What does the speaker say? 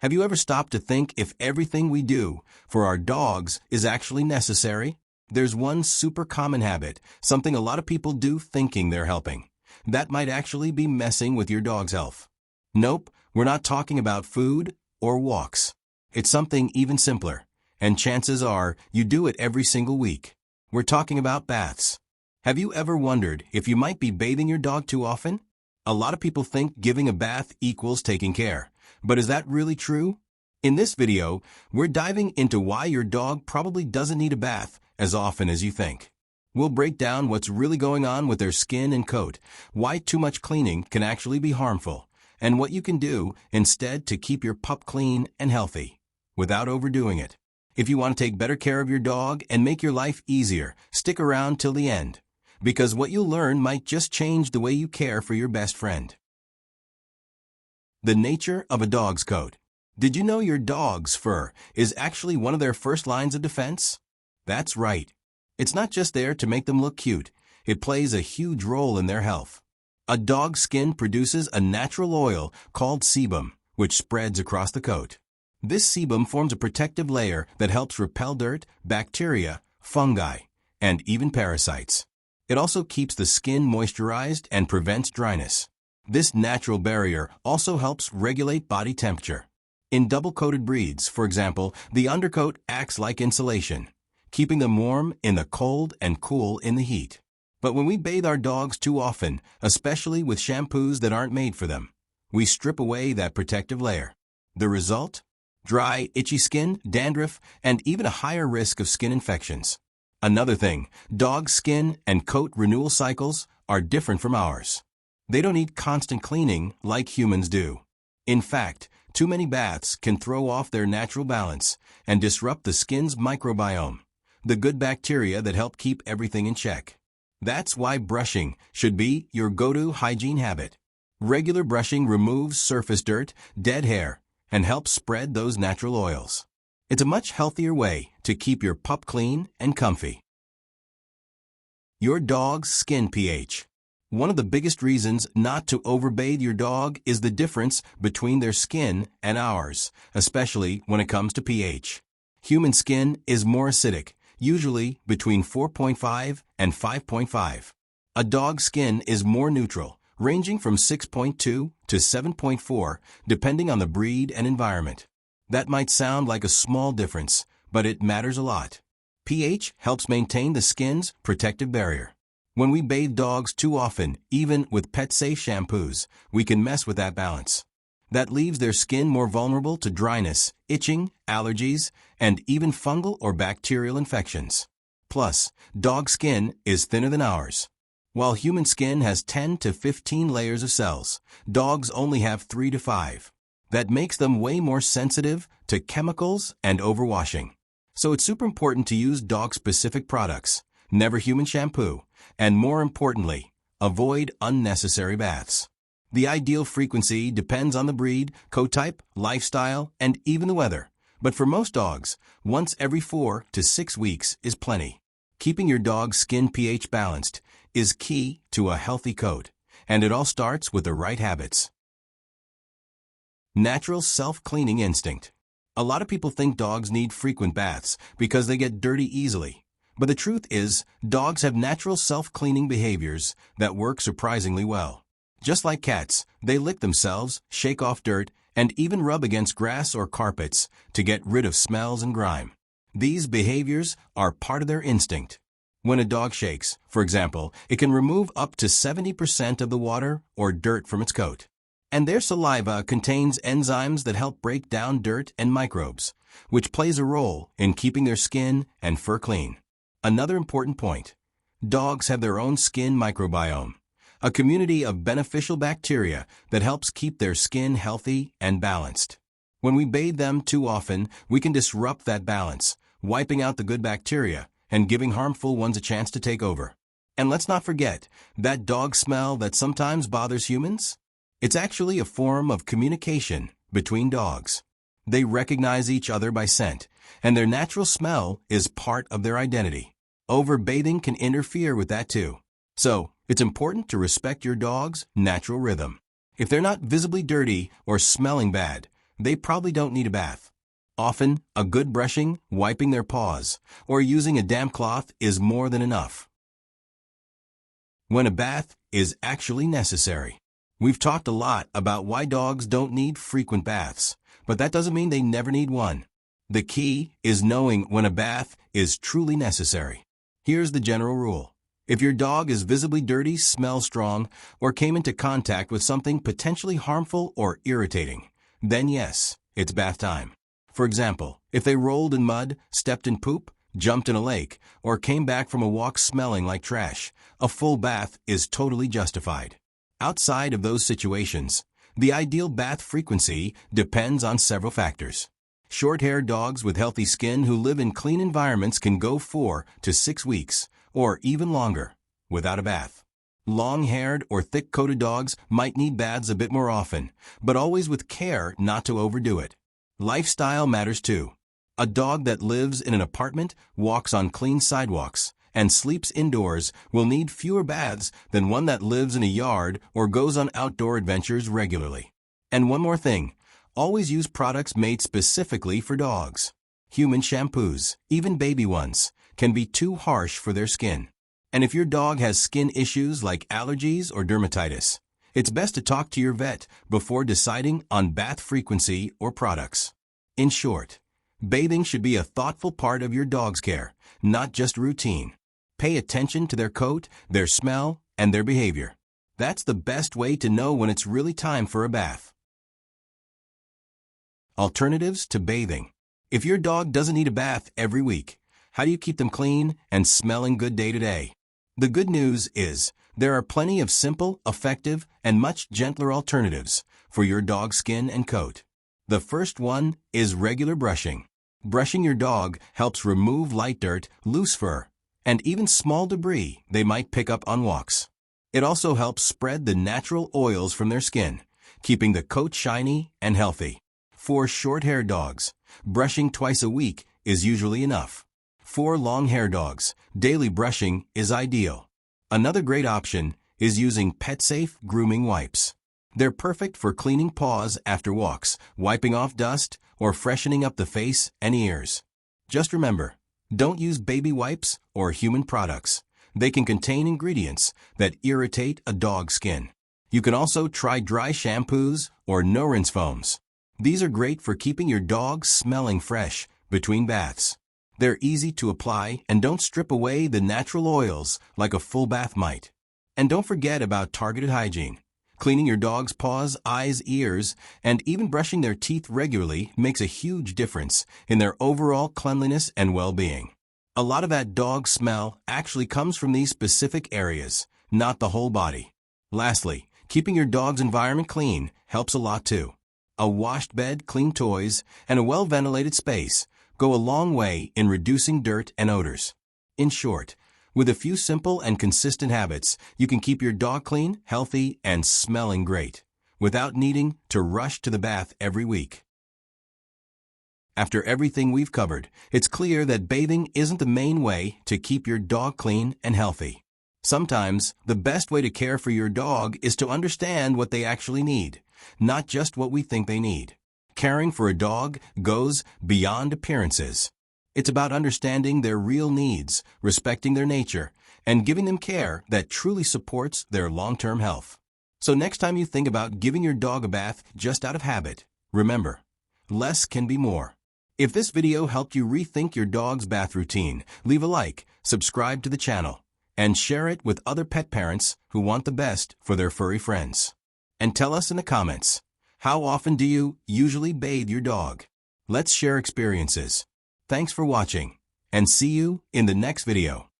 Have you ever stopped to think if everything we do for our dogs is actually necessary? There's one super common habit, something a lot of people do thinking they're helping. That might actually be messing with your dog's health. Nope, we're not talking about food or walks. It's something even simpler, and chances are you do it every single week. We're talking about baths. Have you ever wondered if you might be bathing your dog too often? A lot of people think giving a bath equals taking care. But is that really true? In this video, we're diving into why your dog probably doesn't need a bath as often as you think. We'll break down what's really going on with their skin and coat, why too much cleaning can actually be harmful, and what you can do instead to keep your pup clean and healthy, without overdoing it. If you want to take better care of your dog and make your life easier, stick around till the end, because what you'll learn might just change the way you care for your best friend. The nature of a dog's coat. Did you know your dog's fur is actually one of their first lines of defense? That's right. It's not just there to make them look cute. It plays a huge role in their health. A dog's skin produces a natural oil called sebum, which spreads across the coat. This sebum forms a protective layer that helps repel dirt, bacteria, fungi, and even parasites. It also keeps the skin moisturized and prevents dryness. This natural barrier also helps regulate body temperature. In double-coated breeds, for example, the undercoat acts like insulation, keeping them warm in the cold and cool in the heat. But when we bathe our dogs too often, especially with shampoos that aren't made for them, we strip away that protective layer. The result? Dry, itchy skin, dandruff, and even a higher risk of skin infections. Another thing, dog skin and coat renewal cycles are different from ours. They don't need constant cleaning like humans do. In fact, too many baths can throw off their natural balance and disrupt the skin's microbiome, the good bacteria that help keep everything in check. That's why brushing should be your go-to hygiene habit. Regular brushing removes surface dirt, dead hair, and helps spread those natural oils. It's a much healthier way to keep your pup clean and comfy. Your dog's skin pH. One of the biggest reasons not to overbathe your dog is the difference between their skin and ours, especially when it comes to pH. Human skin is more acidic, usually between 4.5 and 5.5. A dog's skin is more neutral, ranging from 6.2 to 7.4, depending on the breed and environment. That might sound like a small difference, but it matters a lot. pH helps maintain the skin's protective barrier. When we bathe dogs too often, even with pet-safe shampoos, we can mess with that balance. That leaves their skin more vulnerable to dryness, itching, allergies, and even fungal or bacterial infections. Plus, dog skin is thinner than ours. While human skin has 10 to 15 layers of cells, dogs only have 3 to 5. That makes them way more sensitive to chemicals and overwashing. So it's super important to use dog-specific products, never human shampoo, and more importantly, avoid unnecessary baths. The ideal frequency depends on the breed, coat type, lifestyle, and even the weather. But for most dogs, once every 4 to 6 weeks is plenty. Keeping your dog's skin pH balanced is key to a healthy coat, and it all starts with the right habits. Natural self-cleaning instinct. A lot of people think dogs need frequent baths because they get dirty easily. But the truth is, dogs have natural self-cleaning behaviors that work surprisingly well. Just like cats, they lick themselves, shake off dirt, and even rub against grass or carpets to get rid of smells and grime. These behaviors are part of their instinct. When a dog shakes, for example, it can remove up to 70% of the water or dirt from its coat. And their saliva contains enzymes that help break down dirt and microbes, which plays a role in keeping their skin and fur clean. Another important point, dogs have their own skin microbiome, a community of beneficial bacteria that helps keep their skin healthy and balanced. When we bathe them too often, we can disrupt that balance, wiping out the good bacteria and giving harmful ones a chance to take over. And let's not forget that dog smell that sometimes bothers humans. It's actually a form of communication between dogs. They recognize each other by scent, and their natural smell is part of their identity. Overbathing can interfere with that too. So, it's important to respect your dog's natural rhythm. If they're not visibly dirty or smelling bad, they probably don't need a bath. Often, a good brushing, wiping their paws, or using a damp cloth is more than enough. When a bath is actually necessary. We've talked a lot about why dogs don't need frequent baths, but that doesn't mean they never need one. The key is knowing when a bath is truly necessary. Here's the general rule. If your dog is visibly dirty, smells strong, or came into contact with something potentially harmful or irritating, then yes, it's bath time. For example, if they rolled in mud, stepped in poop, jumped in a lake, or came back from a walk smelling like trash, a full bath is totally justified. Outside of those situations, the ideal bath frequency depends on several factors. Short-haired dogs with healthy skin who live in clean environments can go 4 to 6 weeks, or even longer, without a bath. Long-haired or thick-coated dogs might need baths a bit more often, but always with care not to overdo it. Lifestyle matters too. A dog that lives in an apartment, walks on clean sidewalks, and sleeps indoors will need fewer baths than one that lives in a yard or goes on outdoor adventures regularly. And one more thing, always use products made specifically for dogs. Human shampoos, even baby ones, can be too harsh for their skin. And if your dog has skin issues like allergies or dermatitis, it's best to talk to your vet before deciding on bath frequency or products. In short, bathing should be a thoughtful part of your dog's care, not just routine. Pay attention to their coat, their smell, and their behavior. That's the best way to know when it's really time for a bath. Alternatives to bathing. If your dog doesn't need a bath every week, how do you keep them clean and smelling good day to day? The good news is, there are plenty of simple, effective, and much gentler alternatives for your dog's skin and coat. The first one is regular brushing. Brushing your dog helps remove light dirt, loose fur, and even small debris they might pick up on walks. It also helps spread the natural oils from their skin, keeping the coat shiny and healthy. For short-haired dogs, brushing twice a week is usually enough. For long-haired dogs, daily brushing is ideal. Another great option is using pet-safe grooming wipes. They're perfect for cleaning paws after walks, wiping off dust, or freshening up the face and ears. Just remember, don't use baby wipes or human products. They can contain ingredients that irritate a dog's skin. You can also try dry shampoos or no-rinse foams. These are great for keeping your dog smelling fresh between baths. They're easy to apply and don't strip away the natural oils like a full bath might. And don't forget about targeted hygiene. Cleaning your dog's paws, eyes, ears, and even brushing their teeth regularly makes a huge difference in their overall cleanliness and well-being. A lot of that dog smell actually comes from these specific areas, not the whole body. Lastly, keeping your dog's environment clean helps a lot too. A washed bed, clean toys, and a well-ventilated space go a long way in reducing dirt and odors. In short, with a few simple and consistent habits, you can keep your dog clean, healthy, and smelling great, without needing to rush to the bath every week. After everything we've covered, it's clear that bathing isn't the main way to keep your dog clean and healthy. Sometimes, the best way to care for your dog is to understand what they actually need, not just what we think they need. Caring for a dog goes beyond appearances. It's about understanding their real needs, respecting their nature, and giving them care that truly supports their long-term health. So next time you think about giving your dog a bath just out of habit, remember, less can be more. If this video helped you rethink your dog's bath routine, leave a like, subscribe to the channel, and share it with other pet parents who want the best for their furry friends. And tell us in the comments, how often do you usually bathe your dog? Let's share experiences. Thanks for watching, and see you in the next video.